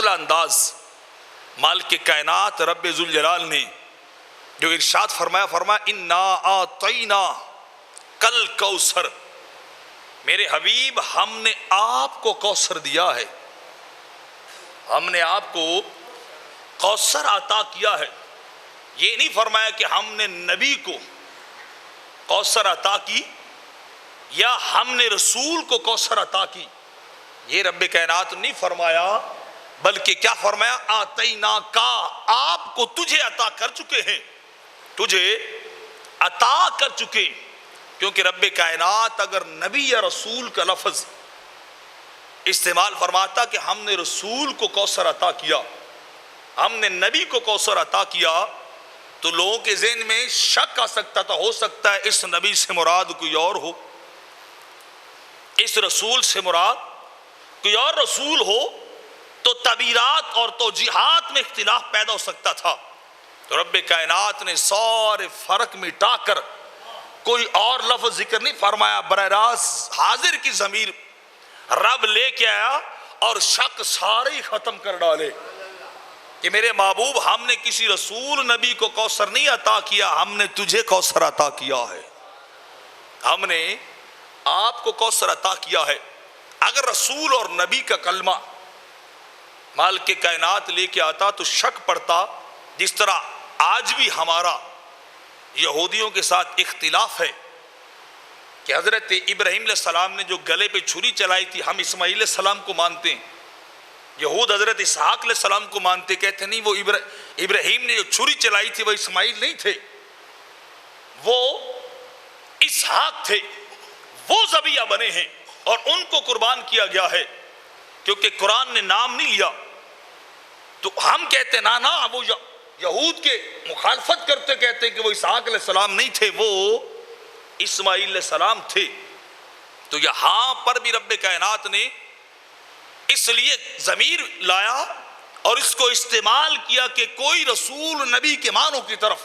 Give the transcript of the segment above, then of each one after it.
پہلا انداز مالک کائنات رب ذوالجلال نے جو ارشاد فرمایا انا اعطینا کل کوثر، میرے حبیب ہم نے آپ کو کوثر دیا ہے، ہم نے آپ کو کوثر عطا کیا ہے۔ یہ نہیں فرمایا کہ ہم نے نبی کو کوثر عطا کی یا ہم نے رسول کو کوثر عطا کی، یہ رب کائنات نہیں فرمایا، بلکہ کیا فرمایا؟ آتینا کا، آپ کو تجھے عطا کر چکے ہیں، تجھے عطا کر چکے۔ کیونکہ رب کائنات اگر نبی یا رسول کا لفظ استعمال فرماتا کہ ہم نے رسول کو کوثر عطا کیا، ہم نے نبی کو کوثر عطا کیا، تو لوگوں کے ذہن میں شک آ سکتا تھا، ہو سکتا ہے اس نبی سے مراد کوئی اور ہو، اس رسول سے مراد کوئی اور رسول ہو، تو تعبیرات اور توجیحات میں اختلاف پیدا ہو سکتا تھا۔ تو رب کائنات نے سارے فرق مٹا کر کوئی اور لفظ ذکر نہیں فرمایا، براہ راست حاضر کی ضمیر رب لے کے آیا اور شک سارے ہی ختم کر ڈالے کہ میرے محبوب ہم نے کسی رسول نبی کو کوثر نہیں عطا کیا، ہم نے تجھے کوثر عطا کیا ہے، ہم نے آپ کو کوثر عطا کیا ہے۔ اگر رسول اور نبی کا کلمہ مالک کائنات لے کے آتا تو شک پڑتا، جس طرح آج بھی ہمارا یہودیوں کے ساتھ اختلاف ہے کہ حضرت ابراہیم علیہ السلام نے جو گلے پہ چھری چلائی تھی، ہم اسماعیل علیہ السلام کو مانتے ہیں، یہود حضرت اسحاق علیہ السلام کو مانتے، کہتے نہیں وہ ابراہیم نے جو چھری چلائی تھی وہ اسماعیل نہیں تھے، وہ اسحاق تھے، وہ ذبیحہ بنے ہیں اور ان کو قربان کیا گیا ہے، کیونکہ قرآن نے نام نہیں لیا۔ تو ہم کہتے نا وہ یہود کے مخالفت کرتے، کہتے کہ وہ اسحاق علیہ السلام نہیں تھے، وہ اسماعیل علیہ السلام تھے۔ تو یہاں پر بھی رب کائنات نے اس لیے ضمیر لایا اور اس کو استعمال کیا کہ کوئی رسول نبی کے معنوں کی طرف،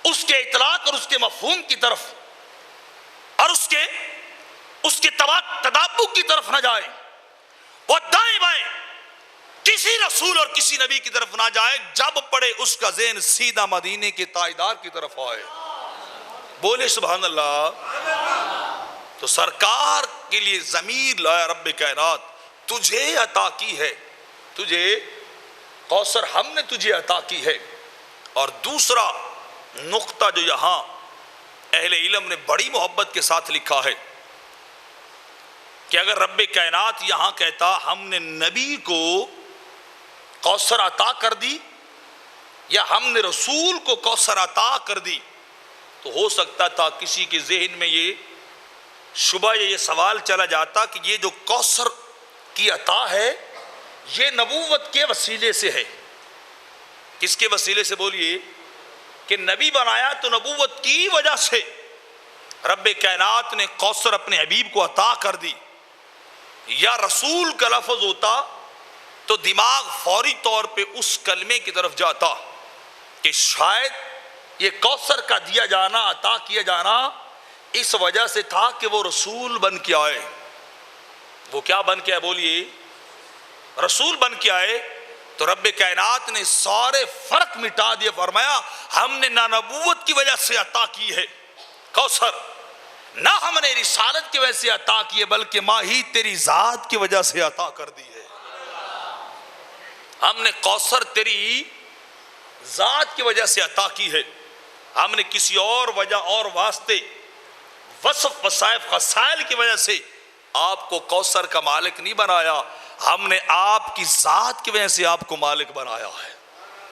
اس کے اطلاق اور اس کے مفہوم کی طرف اور اس کے تدابق کی طرف نہ جائے، وہ دائیں بائیں کسی رسول اور کسی نبی کی طرف نہ جائے، جب پڑے اس کا ذہن سیدھا مدینے کے تاجدار کی طرف آئے۔ بولے سبحان اللہ۔ تو سرکار کے لیے ضمیر لایا رب کائنات، تجھے عطا کی ہے، تجھے کوثر ہم نے تجھے عطا کی ہے۔ اور دوسرا نقطہ جو یہاں اہل علم نے بڑی محبت کے ساتھ لکھا ہے کہ اگر رب کائنات یہاں کہتا ہم نے نبی کو کوثر عطا کر دی یا ہم نے رسول کو کوثر عطا کر دی، تو ہو سکتا تھا کسی کے ذہن میں یہ شبہ یا یہ سوال چلا جاتا کہ یہ جو کوثر کی عطا ہے یہ نبوت کے وسیلے سے ہے۔ کس کے وسیلے سے؟ بولیے کہ نبی بنایا تو نبوت کی وجہ سے رب کائنات نے کوثر اپنے حبیب کو عطا کر دی، یا رسول کا لفظ ہوتا تو دماغ فوری طور پہ اس کلمے کی طرف جاتا کہ شاید یہ کوثر کا دیا جانا، عطا کیا جانا اس وجہ سے تھا کہ وہ رسول بن کے آئے۔ وہ کیا بن کے آئے؟ بولیے رسول بن کے آئے۔ تو رب کائنات نے سارے فرق مٹا دیا، فرمایا ہم نے نہ نبوت کی وجہ سے عطا کی ہے کوثر، نہ ہم نے رسالت کی وجہ سے عطا کی ہے، بلکہ ماہی تیری ذات کی وجہ سے عطا کر دی ہے۔ ہم نے کوثر تیری ذات کی وجہ سے عطا کی ہے، ہم نے کسی اور وجہ اور واسطے وصف وصائف خصائل کی وجہ سے آپ کو کوثر کا مالک نہیں بنایا، ہم نے آپ کی ذات کی وجہ سے آپ کو مالک بنایا ہے۔